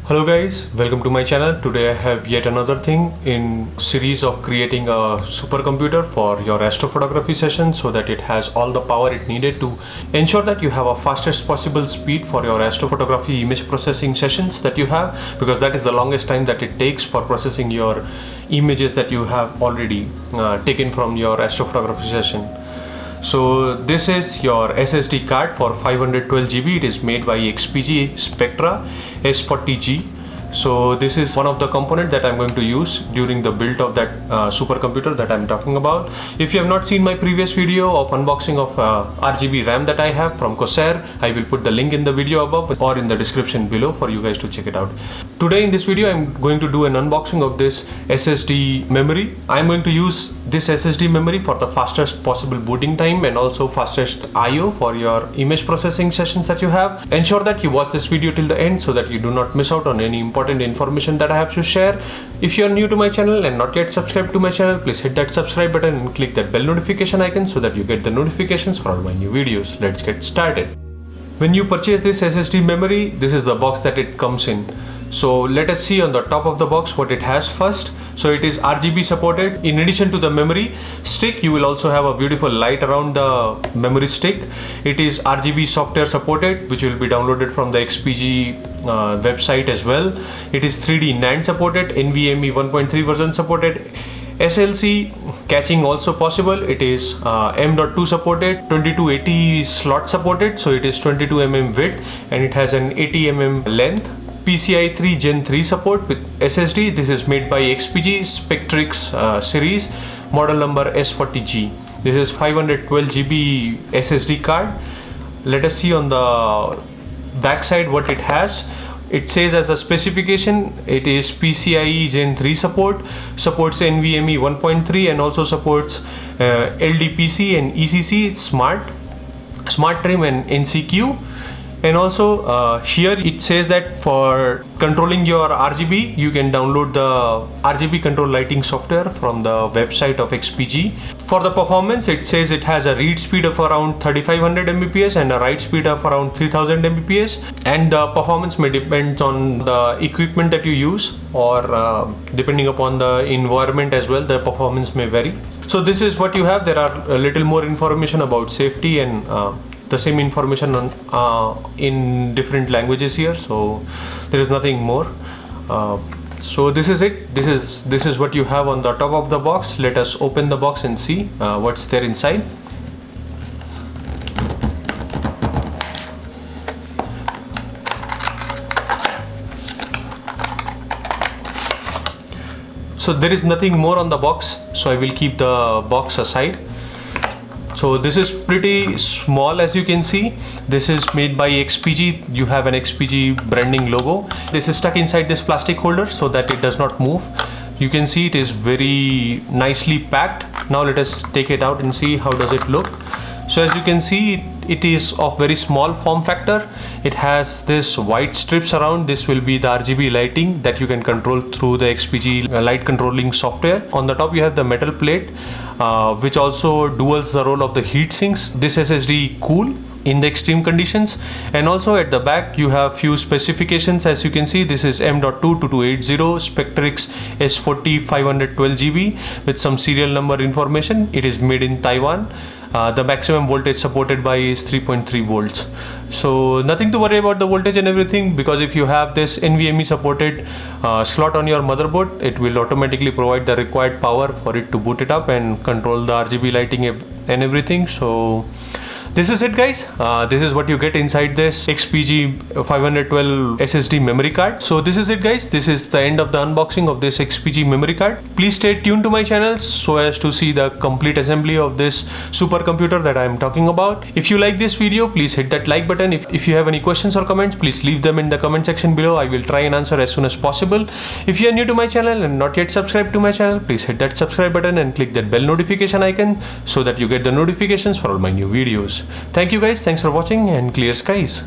Hello guys, welcome to my channel. Today I have yet another thing in series of creating a supercomputer for your astrophotography session so that it has all the power it needed to ensure that you have a fastest possible speed for your astrophotography image processing sessions that you have, because that is the longest time that it takes for processing your images that you have already taken from your astrophotography session. So this is your SSD card for 512 GB. It is made by XPG Spectra S40G. So this is one of the components that I'm going to use during the build of that supercomputer that I'm talking about. If you have not seen my previous video of unboxing of RGB RAM that I have from Corsair, I will put the link in the video above or in the description below for you guys to check it out. Today in this video I'm going to do an unboxing of this SSD memory. I'm going to use this SSD memory for the fastest possible booting time and also fastest IO for your image processing sessions that you have. Ensure that you watch this video till the end so that you do not miss out on any important information that I have to share. If you are new to my channel and not yet subscribed to my channel, please hit that subscribe button and click that bell notification icon so that you get the notifications for all my new videos. Let's get started. When you purchase this SSD memory, this is the box that it comes in. So let us see on the top of the box what it has first. So it is RGB supported. In addition to the memory stick, you will also have a beautiful light around the memory stick. It is RGB software supported, which will be downloaded from the XPG website as well. It is 3D NAND supported, NVMe 1.3 version supported, SLC catching also possible. It is M.2 supported, 2280 slot supported, so it is 22 mm width and it has an 80 mm length. PCI 3 Gen 3 support with SSD. This is made by XPG Spectrix series, model number S40G. This is 512 GB SSD card. Let us see on the back side what it has. It says as a specification, it is PCIe Gen 3 support, supports NVMe 1.3 and also supports LDPC and ECC, Smart Trim and NCQ. And also here it says that for controlling your RGB, you can download the RGB control lighting software from the website of XPG. For the performance, it says it has a read speed of around 3500 Mbps and a write speed of around 3000 Mbps. And the performance may depend on the equipment that you use, or depending upon the environment as well, the performance may vary. So this is what you have. There are a little more information about safety and the same information on in different languages here, so there is nothing more. So this is it. This is what you have on the top of the box. Let us open the box and see what's there inside. So there is nothing more on the box, so I will keep the box aside. So this is pretty small, as you can see. This is made by XPG. You have an XPG branding logo. This is stuck inside this plastic holder so that it does not move. You can see it is very nicely packed. Now let us take it out and see how does it look. So as you can see, it is of very small form factor. It has this white strips around. This will be the RGB lighting that you can control through the XPG light controlling software. On the top you have the metal plate, which also duals the role of the heat sinks. This SSD cool in the extreme conditions. And also at the back you have few specifications. As you can see, this is M.2 2280 Spectrix S40 512 GB with some serial number information. It is made in Taiwan. The maximum voltage supported by is 3.3 volts. So nothing to worry about the voltage and everything, because if you have this NVMe supported slot on your motherboard, it will automatically provide the required power for it to boot it up and control the RGB lighting and everything. So this is it, guys. This is what you get inside this XPG 512 SSD memory card. So this is it, guys. This is the end of the unboxing of this XPG memory card. Please stay tuned to my channel so as to see the complete assembly of this supercomputer that I am talking about. If you like this video, please hit that like button. If you have any questions or comments, please leave them in the comment section below. I will try and answer as soon as possible. If you are new to my channel and not yet subscribed to my channel, please hit that subscribe button and click that bell notification icon so that you get the notifications for all my new videos. Thank you guys, thanks for watching, and clear skies.